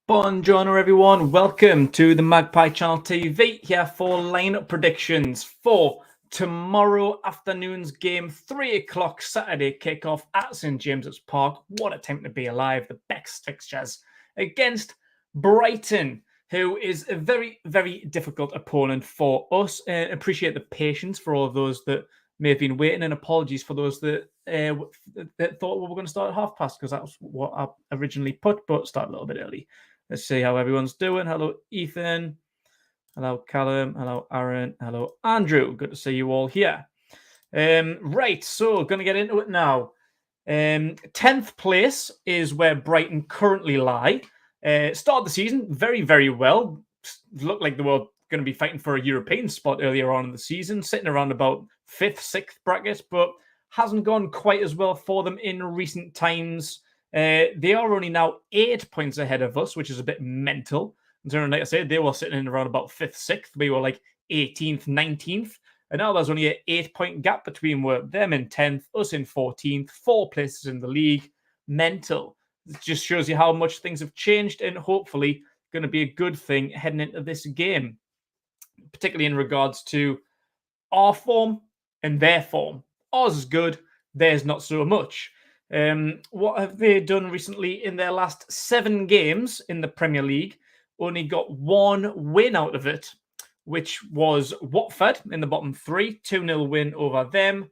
Buongiorno everyone, welcome to the Magpie Channel TV here for lineup predictions for tomorrow afternoon's game, 3 o'clock Saturday kickoff at St James's Park. What a time to be alive, the best fixtures against Brighton, who is a very, very difficult opponent for us. Appreciate the patience for all those that may have been waiting, and apologies for those that thought we were going to start at half past, because that was what I originally put, but start a little bit early. Let's see how everyone's doing. Hello, Ethan. Hello, Callum. Hello, Aaron. Hello, Andrew. Good to see you all here. Right, so going to get into it now. 10th place is where Brighton currently lie. Started the season very, very well. Looked like they were going to be fighting for a European spot earlier on in the season, sitting around about 5th, 6th bracket, but hasn't gone quite as well for them in recent times. They are only now 8 points ahead of us, which is a bit mental. And like I said, they were sitting in around about 5th, 6th. We were like 18th, 19th. And now there's only an 8-point gap between them in 10th, us in 14th, 4 places in the league. Mental. It just shows you how much things have changed, and hopefully going to be a good thing heading into this game, particularly in regards to our form and their form. Ours is good, theirs not so much. What have they done recently in their last 7 games in the Premier League? Only got 1 win out of it, which was Watford in the bottom 3, 2-0 win over them.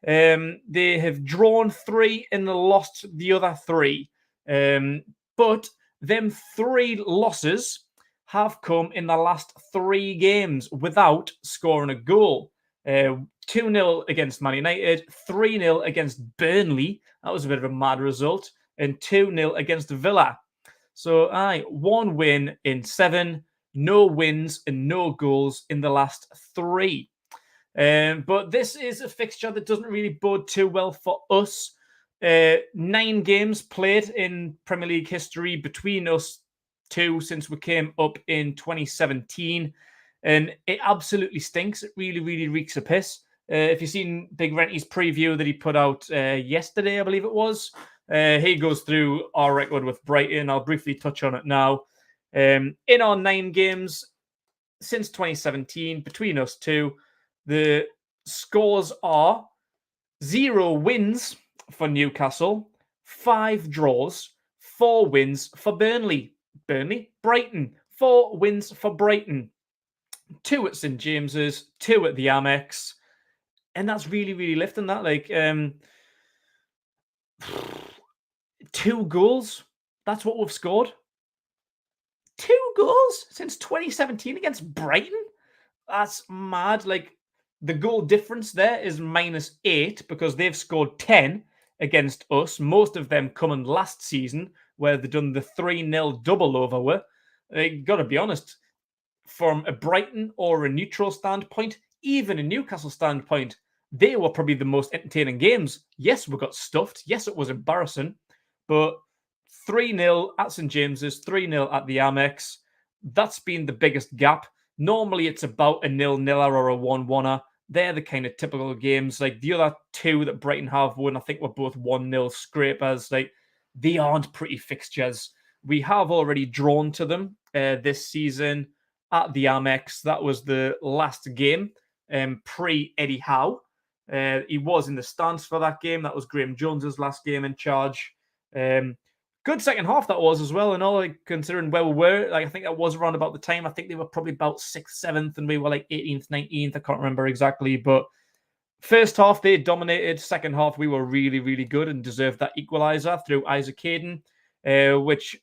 They have drawn 3 and lost the other 3. But them 3 losses have come in the last 3 games without scoring a goal. 2-0 against Man United, 3-0 against Burnley. That was a bit of a mad result. And 2-0 against Villa. So, 1 win in 7, no wins and no goals in the last 3. But this is a fixture that doesn't really bode too well for us. 9 games played in Premier League history between us two since we came up in 2017. And it absolutely stinks. It really, really reeks of piss. If you've seen Big Renty's preview that he put out yesterday, I believe it was, he goes through our record with Brighton. I'll briefly touch on it now. In our 9 games since 2017, between us two, the scores are 0 wins for Newcastle, 5 draws, 4 wins for Brighton, 4 wins for Brighton, 2 at St James's, 2 at the Amex. And that's really, really lifting that. Like, 2 goals. That's what we've scored. 2 goals since 2017 against Brighton. That's mad. Like, the goal difference there is -8 because they've scored 10 against us. Most of them coming last season, where they've done the 3-0 double over with. Like, got to be honest, from a Brighton or a neutral standpoint, even a Newcastle standpoint, they were probably the most entertaining games. Yes, we got stuffed. Yes, it was embarrassing. But 3-0 at St James's, 3-0 at the Amex, that's been the biggest gap. Normally, it's about a 0-0 or a 1-1. They're the kind of typical games. Like the other 2 that Brighton have won, I think were both 1-0 scrapers. Like, they aren't pretty fixtures. We have already drawn to them this season at the Amex. That was the last game pre-Eddie Howe. He was in the stands for that game. That was Graham Jones's last game in charge. Good second half that was as well. And all, like, considering where we were, like, I think that was around about the time. I think they were probably about 6th, 7th, and we were like 18th, 19th. I can't remember exactly. But first half, they dominated. Second half, we were really, really good and deserved that equaliser through Isaac Hayden, which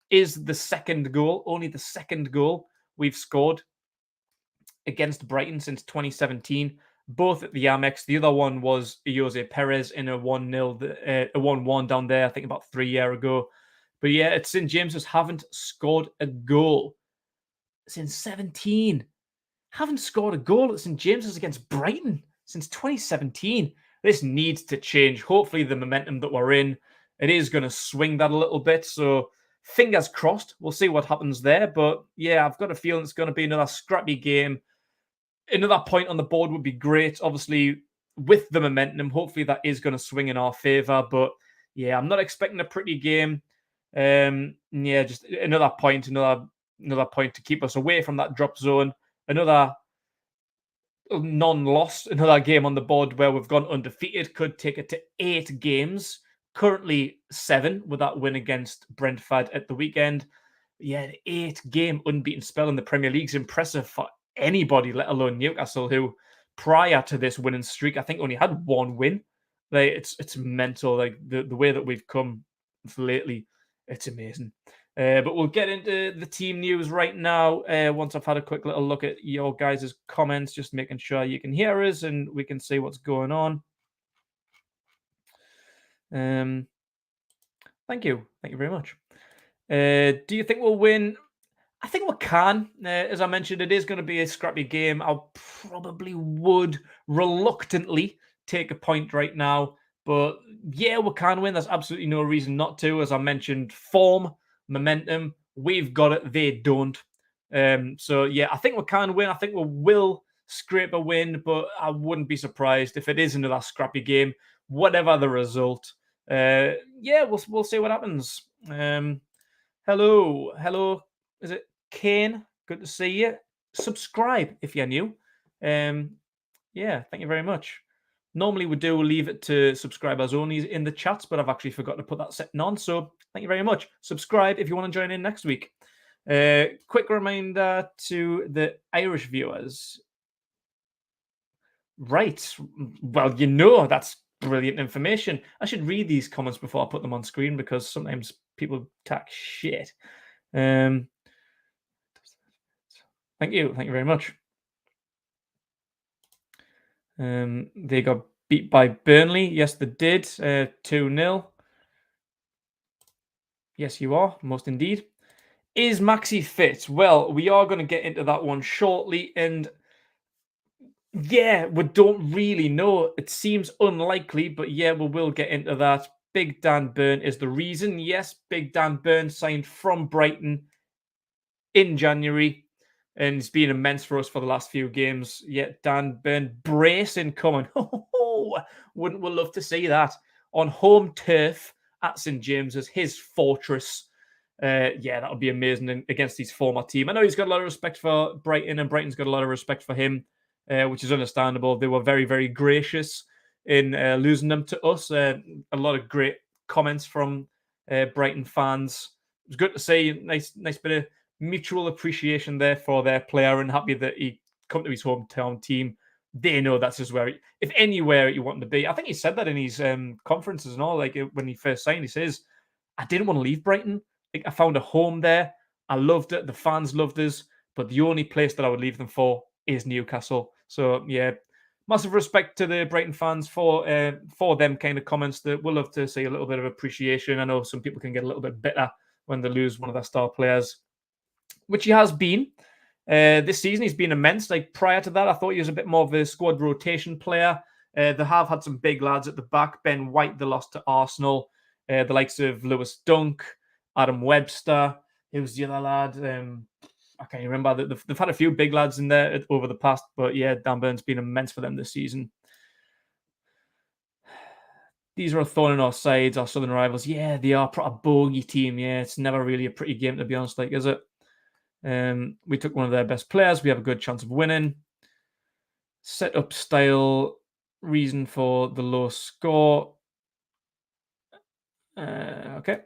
is the second goal, only the second goal we've scored against Brighton since 2017, both at the Amex. The other one was Jose Perez in a 1-1 down there, I think about 3 years ago. But yeah, at St James's haven't scored a goal since 17. Haven't scored a goal at St James's against Brighton since 2017. This needs to change. Hopefully the momentum that we're in, it is going to swing that a little bit. So fingers crossed. We'll see what happens there. But yeah, I've got a feeling it's going to be another scrappy game. Another point on the board would be great. Obviously, with the momentum, hopefully that is going to swing in our favour. But yeah, I'm not expecting a pretty game. Yeah, just another point to keep us away from that drop zone. Another non-loss, another game on the board where we've gone undefeated, could take it to 8 games. Currently 7 with that win against Brentford at the weekend. Yeah, an 8-game unbeaten spell in the Premier League's impressive for anybody, let alone Newcastle, who prior to this winning streak, I think only had 1 win. Like it's mental. Like the way that we've come lately, it's amazing. But we'll get into the team news right now. Once I've had a quick little look at your guys' comments, just making sure you can hear us and we can see what's going on. Thank you very much. Do you think we'll win? I think we can. As I mentioned, it is going to be a scrappy game. I probably would reluctantly take a point right now. But yeah, we can win. There's absolutely no reason not to. As I mentioned, form, momentum, we've got it. They don't. So yeah, I think we can win. I think we will scrape a win, but I wouldn't be surprised if it is another scrappy game, whatever the result. Yeah, we'll see what happens. Hello. Is it Kane? Good to see you. Subscribe if you're new. Yeah, thank you very much. Normally we do leave it to subscribers only in the chats, but I've actually forgot to put that setting on. So thank you very much. Subscribe if you want to join in next week. Quick reminder to the Irish viewers. Right. Well, that's brilliant information. I should read these comments before I put them on screen because sometimes people talk shit. Thank you very much. They got beat by Burnley. Yes, they did. 2-0. Yes, you are. Most indeed. Is Maxi fit? Well, we are going to get into that one shortly. And yeah, we don't really know. It seems unlikely, but yeah, we will get into that. Big Dan Burn is the reason. Yes, Big Dan Burn signed from Brighton in January. And it's been immense for us for the last few games. Yet Dan Burn brace incoming. Wouldn't we love to see that on home turf at St James's, his fortress. Yeah, that would be amazing against his former team. I know he's got a lot of respect for Brighton, and Brighton's got a lot of respect for him, which is understandable. They were very, very gracious in losing them to us. A lot of great comments from Brighton fans. It was good to see. Nice bit of mutual appreciation there for their player, and happy that he come to his hometown team. They know that's just where, if anywhere you want to be. I think he said that in his conferences and all. Like when he first signed, he says, "I didn't want to leave Brighton. Like, I found a home there. I loved it. The fans loved us. But the only place that I would leave them for is Newcastle." So yeah, massive respect to the Brighton fans for them kind of comments. That we'll love to see a little bit of appreciation. I know some people can get a little bit bitter when they lose one of their star players, which he has been. This season, he's been immense. Like prior to that, I thought he was a bit more of a squad rotation player. They have had some big lads at the back. Ben White, they lost to Arsenal. The likes of Lewis Dunk, Adam Webster. Who was the other lad? I can't remember. They've had a few big lads in there over the past, but yeah, Dan Burn's been immense for them this season. These are a thorn in our sides, our southern rivals. Yeah, they are a bogey team. Yeah, it's never really a pretty game, to be honest, like, is it? We took one of their best players. We have a good chance of winning. Setup style, reason for the low score. Okay.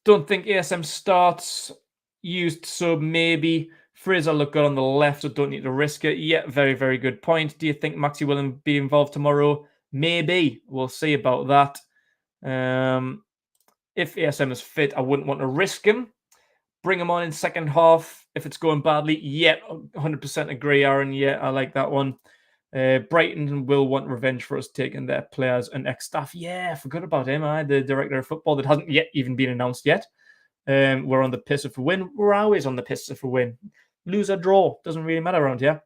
Don't think ASM starts. Used sub, maybe. Fraser looked good on the left, so don't need to risk it. Yeah, very, very good point. Do you think Maxi will be involved tomorrow? Maybe. We'll see about that. If ASM is fit, I wouldn't want to risk him. Bring him on in second half if it's going badly. Yeah, 100% agree, Aaron. Yeah, I like that one. Brighton will want revenge for us taking their players and ex-staff. Yeah, I forgot about him. The director of football that hasn't yet even been announced yet. We're on the piss of a win. We're always on the piss of a win. Lose or draw. Doesn't really matter around here.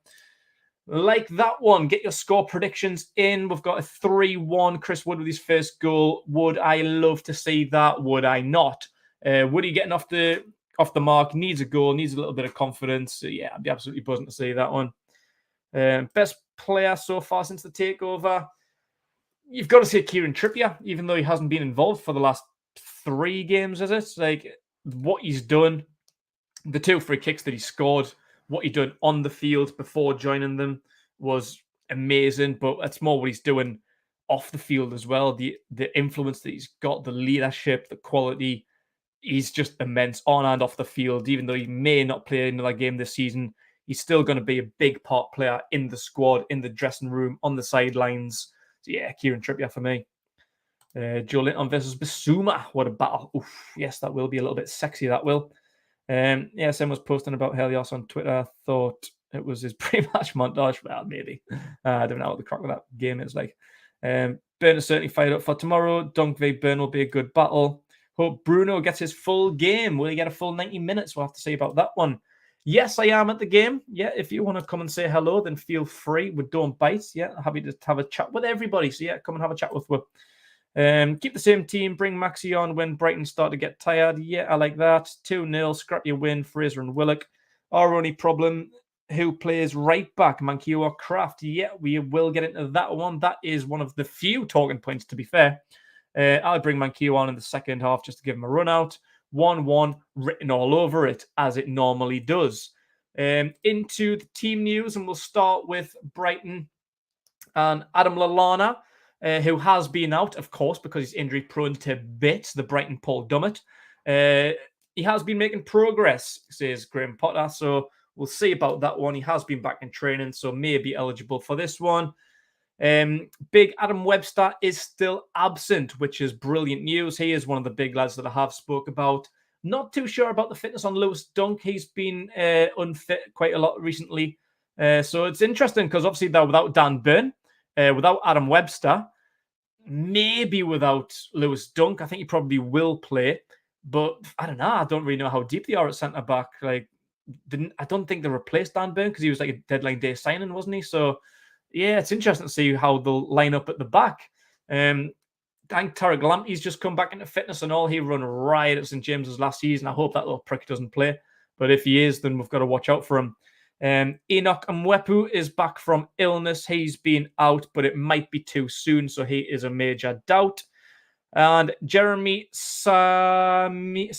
Like that one. Get your score predictions in. We've got a 3-1. Chris Wood with his first goal. Would I love to see that? Would I not? Would he getting off the mark? Needs a goal. Needs a little bit of confidence. So yeah, I'd be absolutely buzzing to see that one. Best player so far since the takeover. You've got to say Kieran Trippier, even though he hasn't been involved for the last 3 games, is it? Like, what he's done, the 2 free kicks that he scored, what he done on the field before joining them was amazing. But it's more what he's doing off the field as well. The influence that he's got, the leadership, the quality, he's just immense on and off the field. Even though he may not play another game this season, he's still going to be a big part player in the squad, in the dressing room, on the sidelines. So yeah, Kieran Trippier for me. Joe Linton versus Basuma. What a battle. Oof, yes, that will be a little bit sexy, that will. Yeah, Sam was posting about Helios on Twitter. Thought it was his pre-match montage. Well, maybe. I don't know what the crack of that game is like. Burn is certainly fired up for tomorrow. Dunk v Burn will be a good battle. Hope Bruno gets his full game. Will he get a full 90 minutes? We'll have to see about that one. Yes, I am at the game. Yeah, if you want to come and say hello, then feel free. We don't bite. Yeah, happy to have a chat with everybody. So yeah, come and have a chat with us. Keep the same team. Bring Maxi on when Brighton start to get tired. Yeah, I like that. 2-0. Scrap your win. Fraser and Willock. Our only problem, who plays right back, Mankiw or Kraft? Yeah, we will get into that one. That is one of the few talking points, to be fair. I'll bring Mankiw on in the second half just to give him a run out. 1-1 written all over it, as it normally does. Into the team news, and we'll start with Brighton and Adam Lallana, who has been out, of course, because he's injury prone to bits, the Brighton Paul Dummett. He has been making progress, says Graham Potter, so we'll see about that one. He has been back in training, so may be eligible for this one. Big Adam Webster is still absent, which is brilliant news. He is one of the big lads that I have spoke about. Not too sure about the fitness on Lewis Dunk. He's been unfit quite a lot recently. So it's interesting because obviously they're without Dan Burn, without Adam Webster, maybe without Lewis Dunk. I think he probably will play, but I don't know. I don't really know how deep they are at centre back. Like, I don't think they replaced Dan Burn because he was like a deadline day signing, wasn't he? So yeah, it's interesting to see how they'll line up at the back. I think Tarek Lamptey's just come back into fitness and all. He run riot at St James's last season. I hope that little prick doesn't play. But if he is, then we've got to watch out for him. Enoch Mwepu is back from illness. He's been out, but it might be too soon, so he is a major doubt. And Jeremy Sarmiento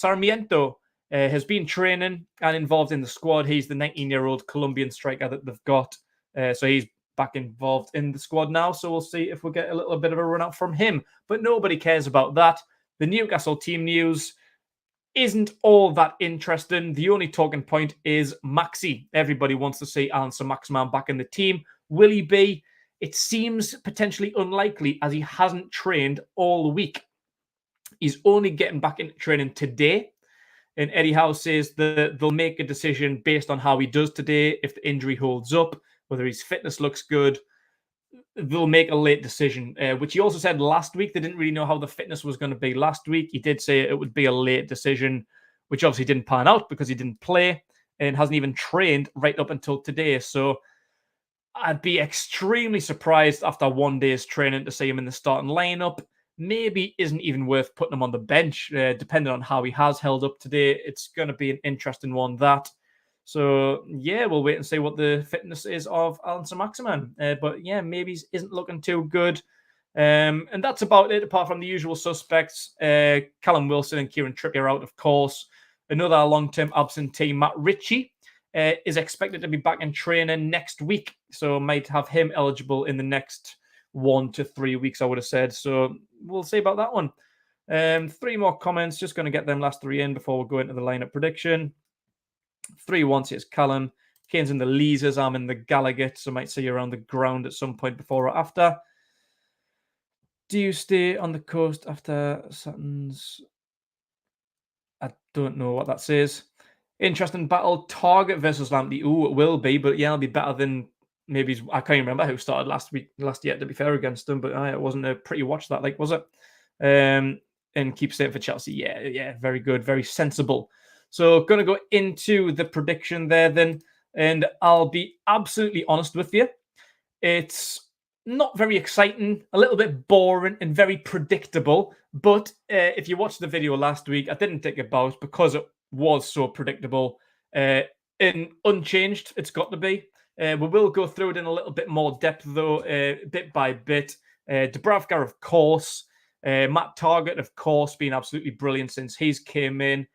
has been training and involved in the squad. He's the 19-year-old Colombian striker that they've got. So he's back involved in the squad now. So we'll see if we get a little bit of a run out from him. But nobody cares about that. The Newcastle team news isn't all that interesting. The only talking point is Maxi. Everybody wants to see Saint-maximin back in the team. Will he be? It seems potentially unlikely as he hasn't trained all week. He's only getting back into training today. And Eddie Howe says that they'll make a decision based on how he does today. If the injury holds up, whether his fitness looks good, they'll make a late decision, which he also said last week. They didn't really know how the fitness was going to be last week. He did say it would be a late decision, which obviously didn't pan out because he didn't play and hasn't even trained right up until today. So I'd be extremely surprised after 1 day's training to see him in the starting lineup. Maybe isn't even worth putting him on the bench, depending on how he has held up today. It's going to be an interesting one, that. So, yeah, we'll wait and see what the fitness is of Saint-maximin. But, yeah, maybe isn't looking too good. And that's about it, apart from the usual suspects. Callum Wilson and Kieran Trippier out, of course. Another long-term absentee, Matt Ritchie, is expected to be back in training next week. So, might have him eligible in the next 1 to 3 weeks, I would have said. So, we'll see about that one. 3 more comments. Just going to get them last 3 in before we go into the lineup prediction. 3-1 says Callum. Kane's in the Leasers. I'm in the Gallagher. So might see you around the ground at some point before or after. Do you stay on the coast after Saturn's? I don't know what that says. Interesting battle. Target versus Lamptey. Ooh, it will be. But yeah, it'll be better than maybe. I can't even remember who started last year, to be fair, against them. But it wasn't a pretty watch that, like, was it? And keep staying for Chelsea. Yeah. Very good. Very sensible. So going to go into the prediction there then, and I'll be absolutely honest with you. It's not very exciting, a little bit boring and very predictable. But if you watched the video last week, I didn't take a bout because it was so predictable. And unchanged, it's got to be. We will go through it in a little bit more depth, though, bit by bit. Dubravka, of course. Matt Targett, of course, been absolutely brilliant since he's came in.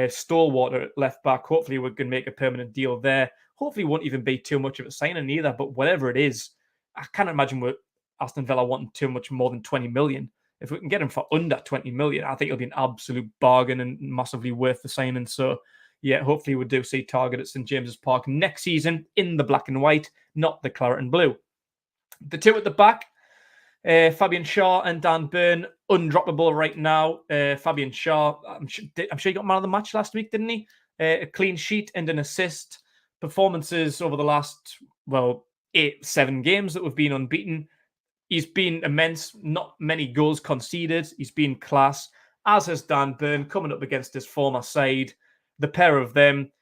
Stallwater at left back. Hopefully we can make a permanent deal there. Hopefully it won't even be too much of a signing either, but whatever it is, I can't imagine we're Aston Villa wanting too much more than 20 million. If we can get him for under 20 million, I think it'll be an absolute bargain and massively worth the signing. So, yeah, hopefully we do see Target at St James's Park next season in the black and white, not the claret and blue. The two at the back, Fabian Schär and Dan Burn, undroppable right now. Fabian Schär, I'm sure he got man of the match last week, didn't he? A clean sheet and an assist. Performances over the last, 7 games that we've been unbeaten. He's been immense. Not many goals conceded. He's been class, as has Dan Burn, coming up against his former side. The pair of them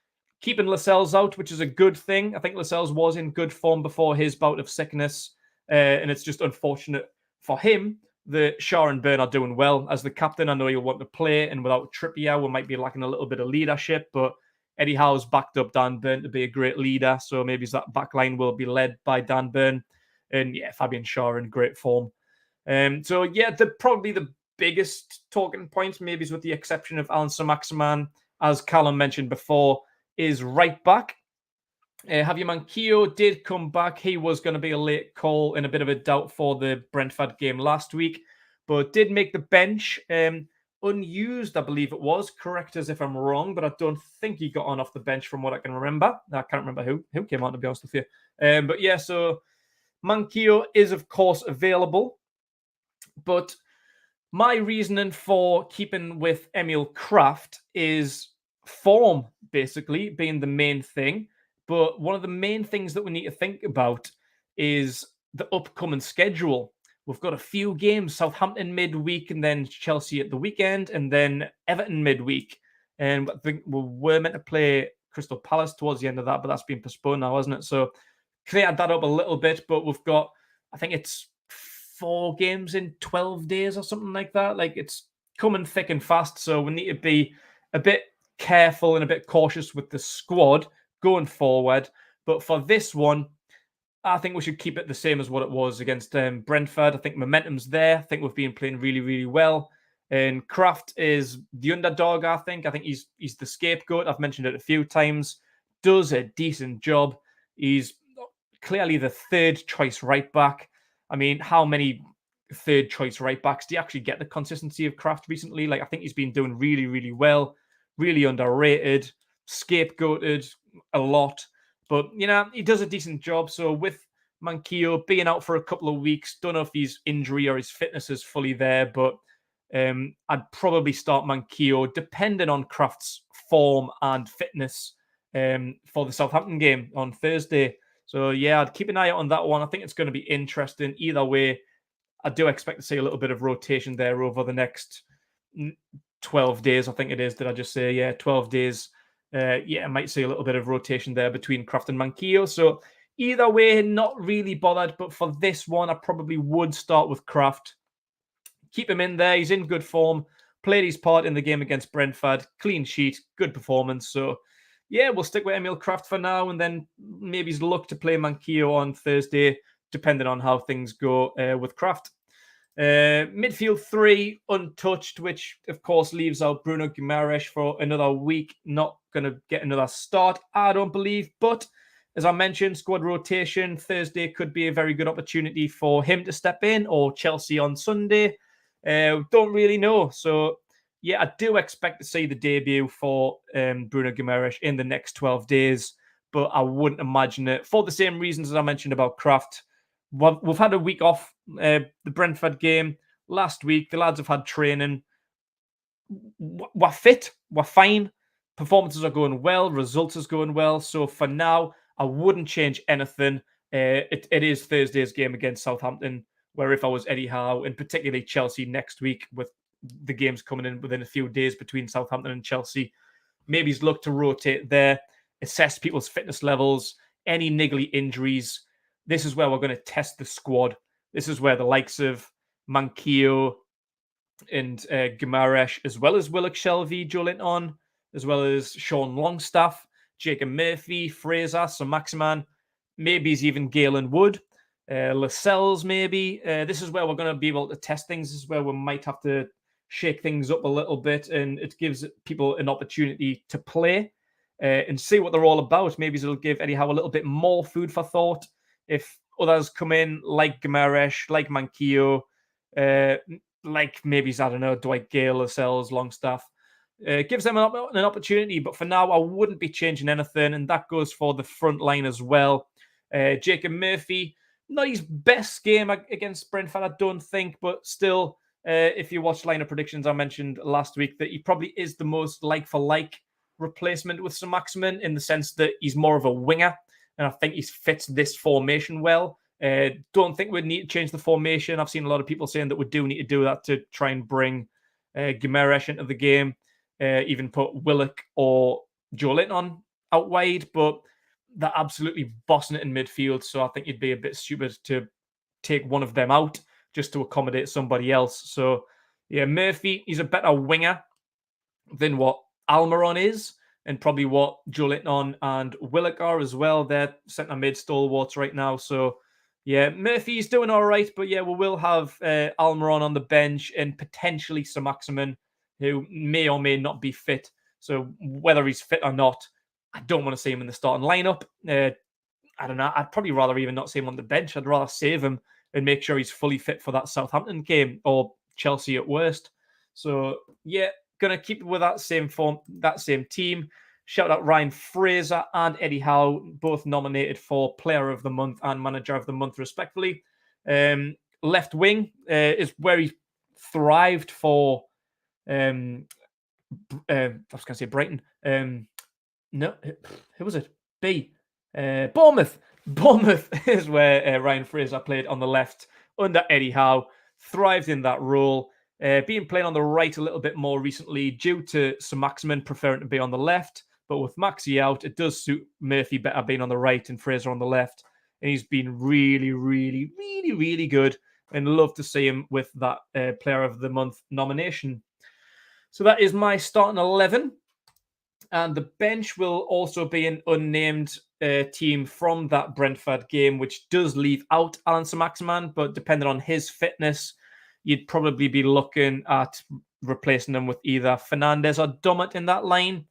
keeping Lascelles out, which is a good thing. I think Lascelles was in good form before his bout of sickness. And it's just unfortunate for him that Schär and Burn are doing well. As the captain, I know he'll want to play, and without Trippier, we might be lacking a little bit of leadership, but Eddie Howe's backed up Dan Burn to be a great leader, so maybe that back line will be led by Dan Burn. And yeah, Fabian Schär in great form. Probably the biggest talking points, maybe with the exception of Alan Saint-Maximin, as Callum mentioned before, is right back. Javier Manquillo did come back. He was going to be a late call and a bit of a doubt for the Brentford game last week, but did make the bench. Unused, I believe it was. Correct us if I'm wrong, but I don't think he got on off the bench from what I can remember. I can't remember who came on, to be honest with you. So Manquillo is, of course, available. But my reasoning for keeping with Emil Kraft is form, basically, being the main thing. But one of the main things that we need to think about is the upcoming schedule. We've got a few games, Southampton midweek, and then Chelsea at the weekend, and then Everton midweek. And I think we were meant to play Crystal Palace towards the end of that, but that's been postponed now, hasn't it? So cleared that up a little bit, but we've got, I think it's 4 games in 12 days or something like that. Like, it's coming thick and fast, so we need to be a bit careful and a bit cautious with the squad going forward. But for this one, I think we should keep it the same as what it was against Brentford. I think momentum's there. I think we've been playing really, really well. And Kraft is the underdog, I think. I think he's the scapegoat. I've mentioned it a few times. Does a decent job. He's clearly the third choice right back. I mean, how many third choice right backs do you actually get the consistency of Kraft recently? Like, I think he's been doing really, really well. Really underrated. Scapegoated a lot. But, he does a decent job. So with Manquillo being out for a couple of weeks, don't know if his injury or his fitness is fully there, but I'd probably start Manquillo, depending on Kraft's form and fitness for the Southampton game on Thursday. So, yeah, I'd keep an eye out on that one. I think it's going to be interesting. Either way, I do expect to see a little bit of rotation there over the next 12 days, I think it is. Did I just say? Yeah, 12 days. I might see a little bit of rotation there between Kraft and Manquillo. So either way, not really bothered. But for this one, I probably would start with Kraft. Keep him in there. He's in good form. Played his part in the game against Brentford. Clean sheet. Good performance. So, yeah, we'll stick with Emil Kraft for now. And then maybe look to play Manquillo on Thursday, depending on how things go with Kraft. Midfield 3 untouched, which of course leaves out Bruno Guimaraes for another week. Not going to get another start, I don't believe. But as I mentioned, squad rotation Thursday could be a very good opportunity for him to step in, or Chelsea on Sunday. Don't really know. So yeah, I do expect to see the debut for Bruno Guimaraes in the next 12 days, but I wouldn't imagine it for the same reasons as I mentioned about Kraft. We've had a week off the Brentford game last week. The lads have had training. We're fit. We're fine. Performances are going well. Results is going well. So for now, I wouldn't change anything. It is Thursday's game against Southampton, where if I was Eddie Howe, and particularly Chelsea next week with the games coming in within a few days between Southampton and Chelsea, maybe he's looked to rotate there, assess people's fitness levels, any niggly injuries. This is where we're going to test the squad. This is where the likes of Manquillo and Guimaraes, as well as Willock Shelvey, Joelinton, as well as Sean Longstaff, Jacob Murphy, Fraser, Saint-Maximin, maybe even Galen Wood. Lascelles, maybe. This is where we're going to be able to test things. This is where we might have to shake things up a little bit, and it gives people an opportunity to play and see what they're all about. Maybe it'll give Eddie Howe a little bit more food for thought. If others come in, like Guimaraes, like Manquillo, like maybe, I don't know, Dwight Gale, Lascelles, Longstaff, gives them an opportunity. But for now, I wouldn't be changing anything, and that goes for the front line as well. Jacob Murphy, not his best game against Brentford, I don't think, but still, if you watch lineup predictions, I mentioned last week that he probably is the most like-for-like replacement with Saint-maximin, in the sense that he's more of a winger, and I think he fits this formation well. Don't think we'd need to change the formation. I've seen a lot of people saying that we do need to do that to try and bring Guimaraes into the game, even put Willock or Joelinton out wide, but they're absolutely bossing it in midfield, so I think it'd be a bit stupid to take one of them out just to accommodate somebody else. So, yeah, Murphy, he's a better winger than what Almiron is, and probably what Joelinton and Willock are as well. They're centre mid stalwarts right now. So, yeah, Murphy's doing all right, but yeah, we will have Almiron on the bench and potentially Saint-maximin, who may or may not be fit. So, whether he's fit or not, I don't want to see him in the starting lineup. I don't know. I'd probably rather even not see him on the bench. I'd rather save him and make sure he's fully fit for that Southampton game, or Chelsea at worst. So, yeah, going to keep with that same form, that same team. Shout out Ryan Fraser and Eddie Howe, both nominated for Player of the Month and Manager of the Month, respectively. Left wing is where he thrived for, I was going to say Brighton. No, who was it? Bournemouth. Bournemouth is where Ryan Fraser played on the left under Eddie Howe. Thrived in that role. Being played on the right a little bit more recently due to Saint-maximin preferring to be on the left. But with Maxi out, it does suit Murphy better being on the right and Fraser on the left. And he's been really, really, really, really good. And love to see him with that Player of the Month nomination. So that is my starting 11. And the bench will also be an unnamed team from that Brentford game, which does leave out Alan Saint-maximin, but depending on his fitness, you'd probably be looking at replacing them with either Fernandez or Dummett in that line.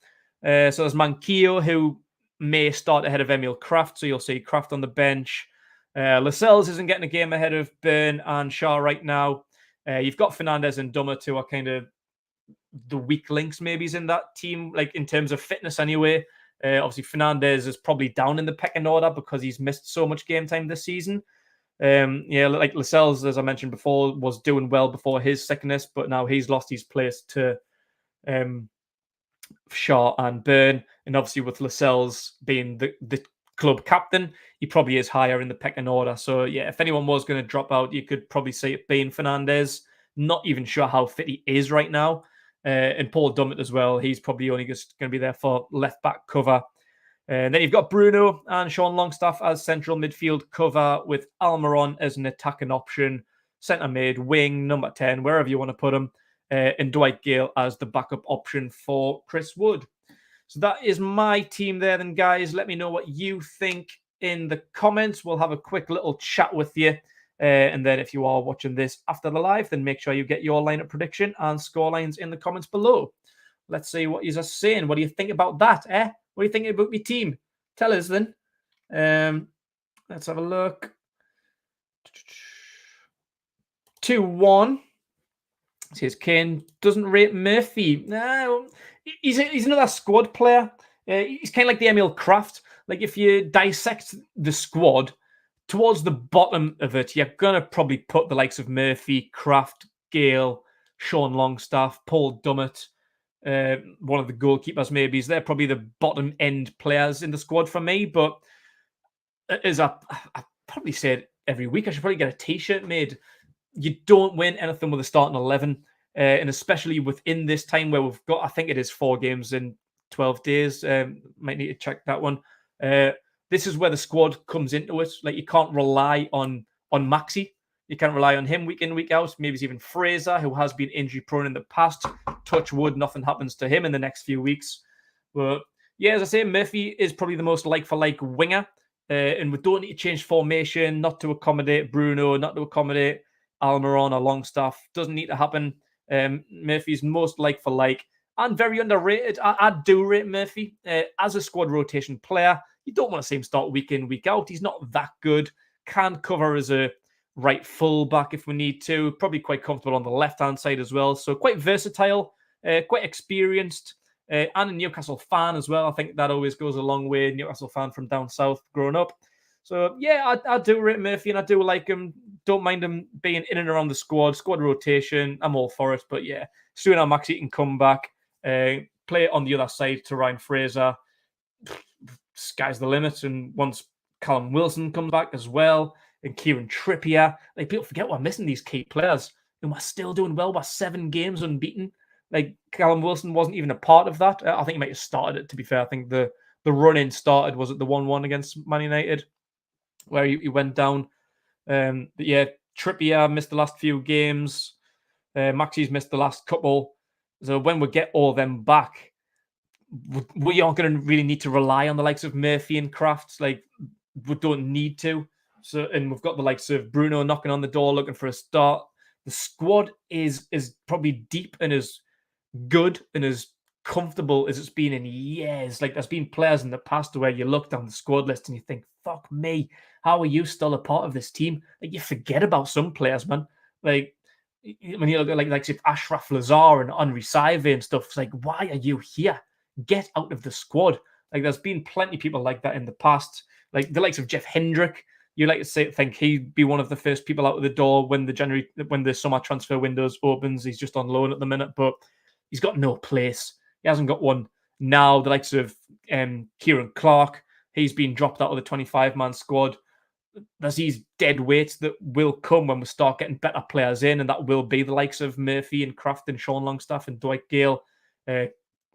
So there's Manquillo, who may start ahead of Emil Kraft, so you'll see Kraft on the bench. Lascelles isn't getting a game ahead of Byrne and Shaw right now. You've got Fernandez and Dummett, who are kind of the weak links maybe is in that team, like in terms of fitness anyway. Obviously, Fernandez is probably down in the pecking order because he's missed so much game time this season. Like Lascelles, as I mentioned before, was doing well before his sickness, but now he's lost his place to Shaw and Byrne. And obviously with Lascelles being the club captain, he probably is higher in the pecking order. So yeah, if anyone was going to drop out, you could probably say it being Fernandez. Not even sure how fit he is right now. And Paul Dummett as well. He's probably only just going to be there for left back cover. And then you've got Bruno and Sean Longstaff as central midfield cover, with Almiron as an attacking option, centre mid, wing, number 10, wherever you want to put him, and Dwight Gale as the backup option for Chris Wood. So that is my team there then, guys. Let me know what you think in the comments. We'll have a quick little chat with you. And then if you are watching this after the live, then make sure you get your lineup prediction and scorelines in the comments below. Let's see what you're saying. What do you think about that, eh? What do you think about my team? Tell us then. Let's have a look. 2-1. Says Kane doesn't rate Murphy. No, he's another squad player. He's kind of like the Emil Kraft. Like if you dissect the squad, towards the bottom of it, you're going to probably put the likes of Murphy, Kraft, Gale, Sean Longstaff, Paul Dummett, one of the goalkeepers maybe. They're probably the bottom end players in the squad for me. But as I probably say it every week, I should probably get a t-shirt made. You don't win anything with a starting 11. And especially within this time where we've got, I think it is 4 games in 12 days. Might need to check that one. This is where the squad comes into it. Like, you can't rely on Maxi. You can't rely on him week in, week out. Maybe it's even Fraser, who has been injury prone in the past. Touch wood, nothing happens to him in the next few weeks. But yeah, as I say, Murphy is probably the most like-for-like winger and we don't need to change formation, not to accommodate Bruno, not to accommodate Almiron or Longstaff. Doesn't need to happen. Murphy's most like for like and very underrated. I do rate Murphy as a squad rotation player. You don't want to see him start week in, week out. He's not that good. Can cover as a right full back if we need to. Probably quite comfortable on the left-hand side as well. So quite versatile, quite experienced, and a Newcastle fan as well. I think that always goes a long way. Newcastle fan from down south growing up. So, yeah, I do rate Murphy and I do like him. Don't mind him being in and around the squad rotation. I'm all for it. But, yeah, soon our Maxi can come back, play on the other side to Ryan Fraser. Sky's the limit. And once Callum Wilson comes back as well, and Kieran Trippier, like, people forget we're missing these key players. And we're still doing well. We're 7 games unbeaten. Like, Callum Wilson wasn't even a part of that. I think he might have started it, to be fair. I think the run-in started, was it the 1-1 against Man United, where he went down. But yeah, Trippier missed the last few games. Maxi's missed the last couple. So when we get all them back, we aren't going to really need to rely on the likes of Murphy and Crafts. Like, we don't need to. So, and we've got the likes of Bruno knocking on the door, looking for a start. The squad is probably deep and as good and as comfortable as it's been in years. Like, there's been players in the past where you look down the squad list and you think, fuck me, how are you still a part of this team? Like, you forget about some players, man. Like, when you look at like Ashraf Lazar and Henri Saive and stuff, it's like, why are you here? Get out of the squad. Like, there's been plenty of people like that in the past, like the likes of Jeff Hendrick. You like to think he'd be one of the first people out of the door when the summer transfer windows opens. He's just on loan at the minute, but he's got no place. He hasn't got one now. The likes of Kieran Clark, he's been dropped out of the 25-man squad. There's these dead weights that will come when we start getting better players in, and that will be the likes of Murphy and Kraft and Sean Longstaff and Dwight Gale,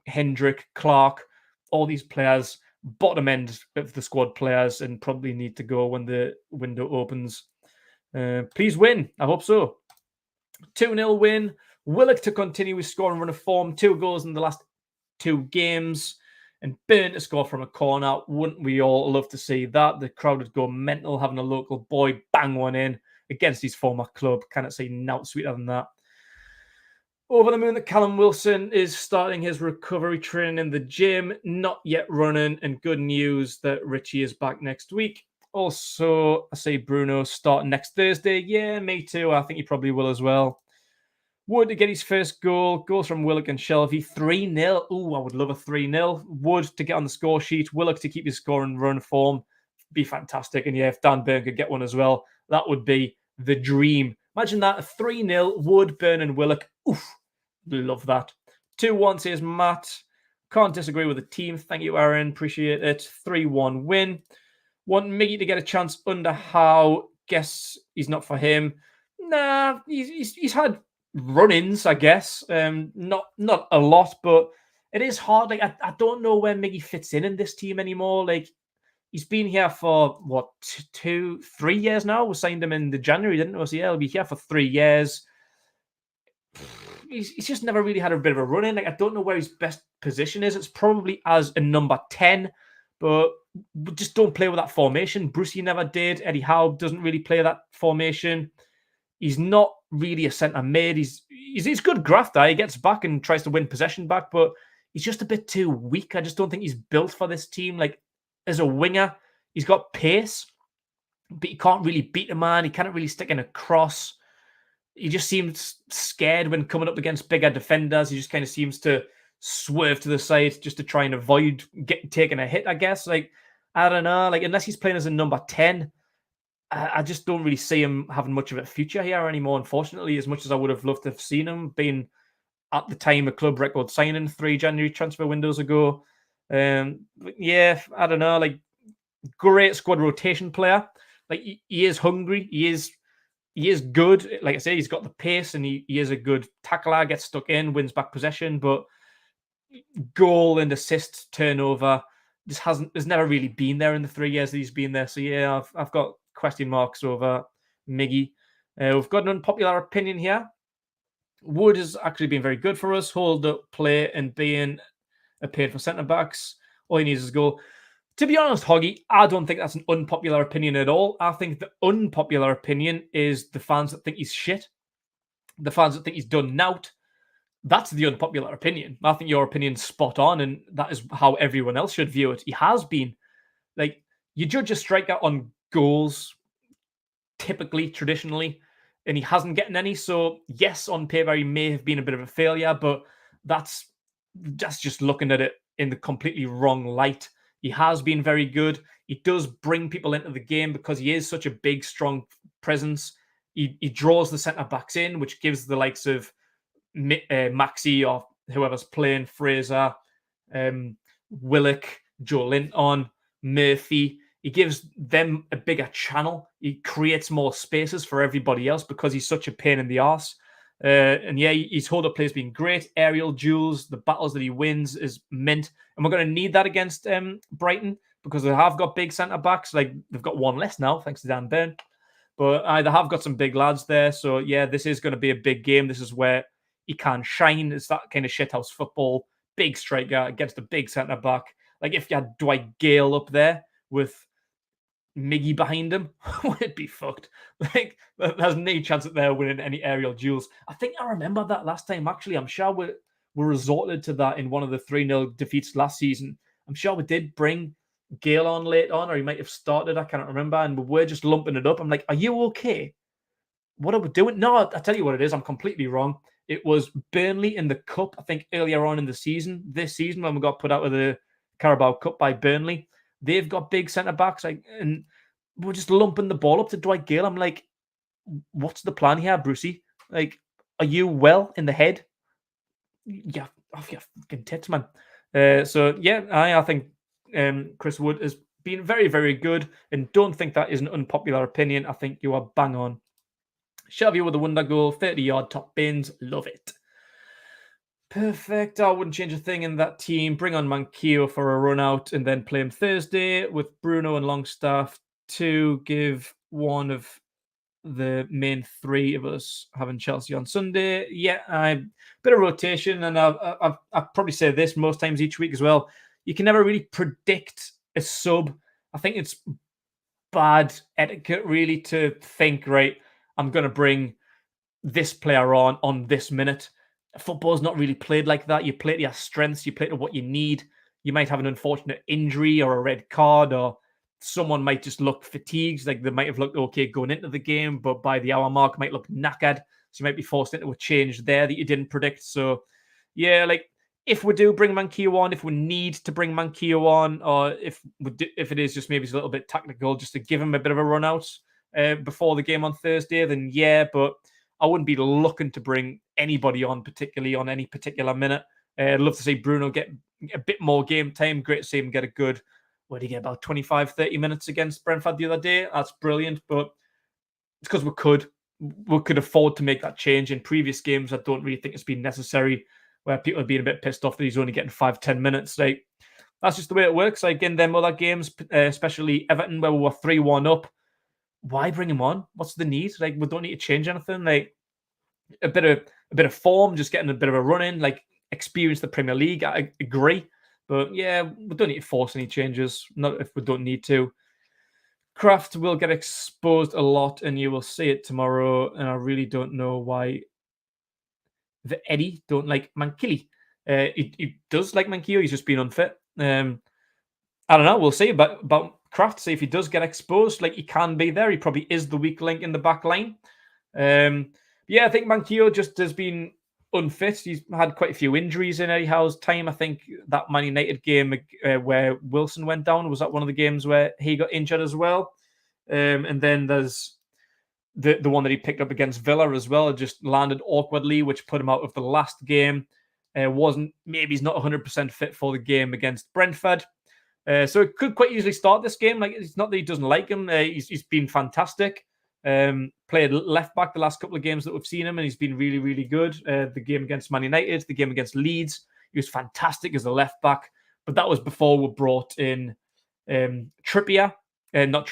Hendrick, Clark, all these players, bottom end of the squad players, and probably need to go when the window opens. Please win. I hope so. 2-0 win. Willock to continue with scoring run of form. 2 goals in the last 2 games. And Burn to score from a corner. Wouldn't we all love to see that? The crowd would go mental having a local boy bang one in against his former club. Cannot say nothing sweeter than that. Over the moon that Callum Wilson is starting his recovery training in the gym. Not yet running. And good news that Richie is back next week. Also, I say Bruno starting next Thursday. Yeah, me too. I think he probably will as well. Wood to get his first goal. Goals from Willock and Shelvey. 3-0. Ooh, I would love a 3-0. Wood to get on the score sheet. Willock to keep his score and run form. Be fantastic. And yeah, if Dan Byrne could get one as well, that would be the dream. Imagine that. A 3-0. Wood, Byrne and Willock. Oof. Love that. 2-1 says Matt. Can't disagree with the team. Thank you, Aaron. Appreciate it. 3-1 win. Want Miggy to get a chance under Howe. Guess he's not for him. Nah, he's had run-ins, I guess. Not a lot, but it is hard. Like, I don't know where Miggy fits in this team anymore. Like, he's been here for what, 3 years now. We signed him in the January, didn't we? So yeah, he'll be here for 3 years. He's just never really had a bit of a run-in. Like, I don't know where his best position is. It's probably as a number 10, but we just don't play with that formation. Brucey never did. Eddie Howe doesn't really play that formation. He's not really a centre mid. He's good grafter. He gets back and tries to win possession back, but he's just a bit too weak. I just don't think he's built for this team. Like, as a winger, he's got pace, but he can't really beat a man. He can't really stick in a cross. He just seems scared when coming up against bigger defenders. He just kind of seems to swerve to the side just to try and avoid taking a hit, I guess. Like, I don't know. Like, unless he's playing as a number 10, I just don't really see him having much of a future here anymore, unfortunately, as much as I would have loved to have seen him being at the time a club record signing 3 January transfer windows ago. But yeah, I don't know. Like, great squad rotation player. Like, he is hungry. He is good. Like I say, he's got the pace and he is a good tackler, gets stuck in, wins back possession, but goal and assist turnover has never really been there in the 3 years that he's been there. So yeah, I've got question marks over Miggy. We've got an unpopular opinion here. Wood has actually been very good for us. Hold up, play, and being a paid for centre backs. All he needs is a goal. To be honest, Hoggy, I don't think that's an unpopular opinion at all. I think the unpopular opinion is the fans that think he's shit, the fans that think he's done nout. That's the unpopular opinion. I think your opinion's spot on, and that is how everyone else should view it. He has been. Like, you judge a striker on goals, typically, traditionally, and he hasn't gotten any. So, yes, on paper, he may have been a bit of a failure, but that's just looking at it in the completely wrong light. He has been very good. He does bring people into the game because he is such a big, strong presence. He draws the centre-backs in, which gives the likes of Maxi or whoever's playing, Fraser, Willock, Joe Linton, Murphy. He gives them a bigger channel. He creates more spaces for everybody else because he's such a pain in the arse. And yeah, his hold-up play has been great. Aerial duels, the battles that he wins is mint. And we're going to need that against Brighton because they have got big centre-backs. Like, they've got one less now, thanks to Dan Burn. But they have got some big lads there. So yeah, this is going to be a big game. This is where he can shine. It's that kind of shithouse football. Big striker against a big centre-back. Like, if you had Dwight Gale up there with Miggy behind him, it'd be fucked. Like, there's no chance that they're winning any aerial duels. I think I remember that last time, actually. I'm sure we resorted to that in one of the 3-0 defeats last season. I'm sure we did bring Gale on late on, or he might have started. I can't remember. And we were just lumping it up. I'm like, are you okay? What are we doing? No, I'll tell you what it is. I'm completely wrong. It was Burnley in the Cup, I think, earlier on in the season. This season, when we got put out of the Carabao Cup by Burnley, they've got big centre-backs, and we're just lumping the ball up to Dwight Gale. I'm like, what's the plan here, Brucey? Like, are you well in the head? Yeah, off your fucking tits, man. So, yeah, I think Chris Wood has been very, very good, and don't think that is an unpopular opinion. I think you are bang on. Shelby with a wonder goal, 30-yard top bins. Love it. Perfect. I wouldn't change a thing in that team. Bring on Manquillo for a run out and then play him Thursday with Bruno and Longstaff to give one of the main three of us having Chelsea on Sunday. Yeah, a bit of rotation, and I probably say this most times each week as well. You can never really predict a sub. I think it's bad etiquette, really, to think, right, I'm going to bring this player on this minute. Football's not really played like that. You play to your strengths. You play to what you need. You might have an unfortunate injury or a red card, or someone might just look fatigued. Like, they might have looked okay going into the game, but by the hour mark might look knackered. So you might be forced into a change there that you didn't predict. So yeah, like, if we do bring Manquillo on, if we need to bring Manquillo on, or if it is just maybe it's a little bit tactical just to give him a bit of a run out before the game on Thursday, then yeah, but I wouldn't be looking to bring anybody on, particularly on any particular minute. I'd love to see Bruno get a bit more game time. Great to see him get a good, what did he get, about 25, 30 minutes against Brentford the other day. That's brilliant, but it's because we could afford to make that change. In previous games, I don't really think it's been necessary, where people have been a bit pissed off that he's only getting 5-10 minutes. Like, that's just the way it works. Like, in them other games, especially Everton, where we were 3-1 up, why bring him on? What's the need? Like, we don't need to change anything. Like, a bit of form, just getting a bit of a run in, like, experience the Premier League. I agree, but yeah, we don't need to force any changes. Not if we don't need to. Kraft will get exposed a lot, and you will see it tomorrow. And I really don't know why the Eddie don't like Manquillo. He does like Manquillo. He's just been unfit. I don't know. We'll see about Kraft. See if he does get exposed. Like, he can be there. He probably is the weak link in the back line. Yeah, I think Manquillo just has been unfit. He's had quite a few injuries in Eddie Howe's time. I think that Man United game where Wilson went down, was that one of the games where he got injured as well? And then there's the one that he picked up against Villa as well. It just landed awkwardly, which put him out of the last game. Maybe he's not 100% fit for the game against Brentford. So it could quite easily start this game. Like, it's not that he doesn't like him. He's been fantastic. Played left back the last couple of games that we've seen him, and he's been really, really good. The game against Man United, the game against Leeds, he was fantastic as a left back. But that was before we brought in Trippier, Matt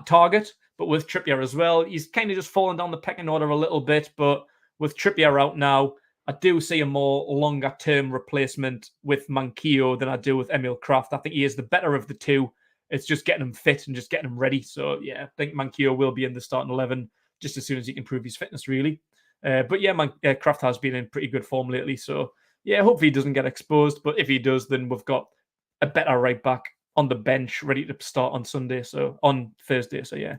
Target. But with Trippier as well, he's kind of just fallen down the pecking order a little bit. But with Trippier out now, I do see a more longer-term replacement with Manquillo than I do with Emil Kraft. I think he is the better of the two. It's just getting him fit and just getting him ready. So, yeah, I think Manquillo will be in the starting 11 just as soon as he can prove his fitness, really. But, yeah, Kraft has been in pretty good form lately. So, yeah, hopefully he doesn't get exposed. But if he does, then we've got a better right back on the bench ready to start on Thursday. So, yeah.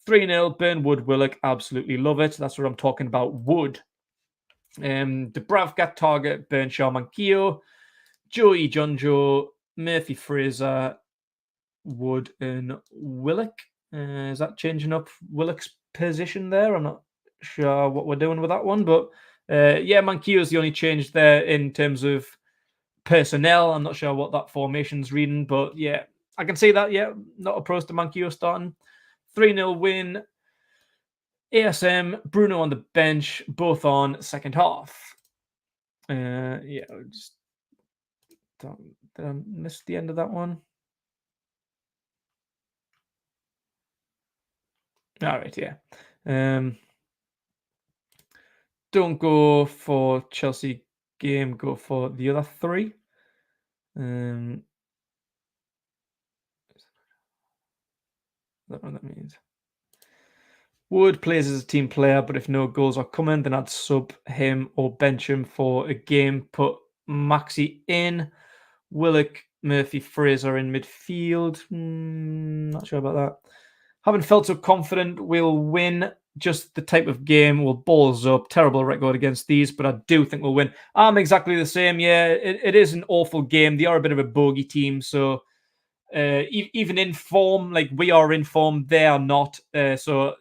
3-0, Burn, Wood, Willock. Absolutely love it. That's what I'm talking about. Wood. Dubravka, Target, Burnshaw, Manquillo, Joey, Jonjo, Murphy, Fraser, Wood, and Willock. Is that changing up Willock's position there? I'm not sure what we're doing with that one, but yeah, Manquillo is the only change there in terms of personnel. I'm not sure what that formation's reading, but yeah, I can see that. Yeah, not opposed to Manquillo starting. 3-0 win. ASM, Bruno on the bench, both on second half. Yeah, just did I miss the end of that one? All right, yeah. Don't go for Chelsea game, go for the other three. Is that what that means? Wood plays as a team player, but if no goals are coming, then I'd sub him or bench him for a game. Put Maxi in. Willock, Murphy, Fraser in midfield. Not sure about that. Haven't felt so confident we'll win. Just the type of game we'll balls up. Terrible record against these, but I do think we'll win. I'm exactly the same. Yeah, it is an awful game. They are a bit of a bogey team, so even in form, like we are in form, they are not. So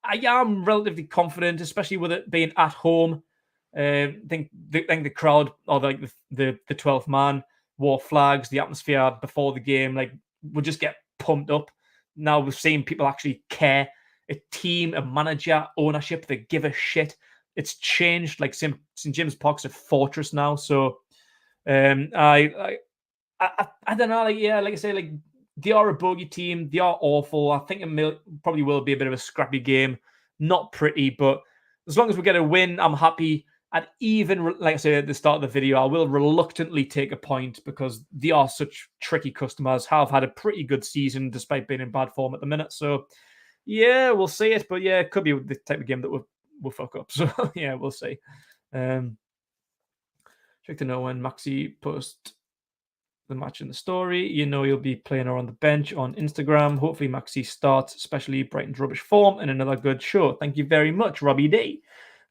I am relatively confident, especially with it being at home. I think the crowd, or like the 12th man, wore flags, the atmosphere before the game, like we'll just get pumped up. Now we've seen people actually care. A team, a manager, ownership, they give a shit. It's changed. Like St. James Park's a fortress now. So I don't know. Like, yeah, like I say, like they are a bogey team. They are awful. I think it probably will be a bit of a scrappy game. Not pretty, but as long as we get a win, I'm happy. And even, like I said at the start of the video, I will reluctantly take a point because they are such tricky customers, have had a pretty good season despite being in bad form at the minute. So, yeah, we'll see it. But, yeah, it could be the type of game that we'll fuck up. So, yeah, we'll see. Check to know when Maxi posts the match in the story. You know you'll be playing her on the bench on Instagram. Hopefully Maxi starts, especially Brighton's rubbish form, and another good show. Thank you very much, Robbie D.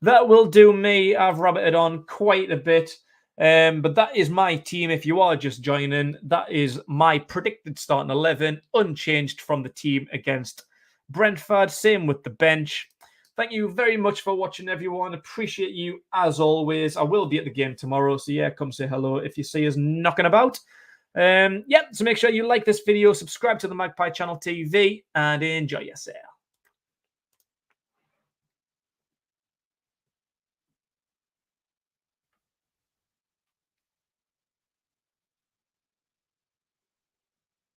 That will do me. I've rabbited on quite a bit. But that is my team. If you are just joining, that is my predicted starting 11, unchanged from the team against Brentford. Same with the bench. Thank you very much for watching, everyone. Appreciate you as always. I will be at the game tomorrow, so yeah, come say hello if you see us knocking about. So make sure you like this video, subscribe to the Magpie Channel TV, and enjoy yourself.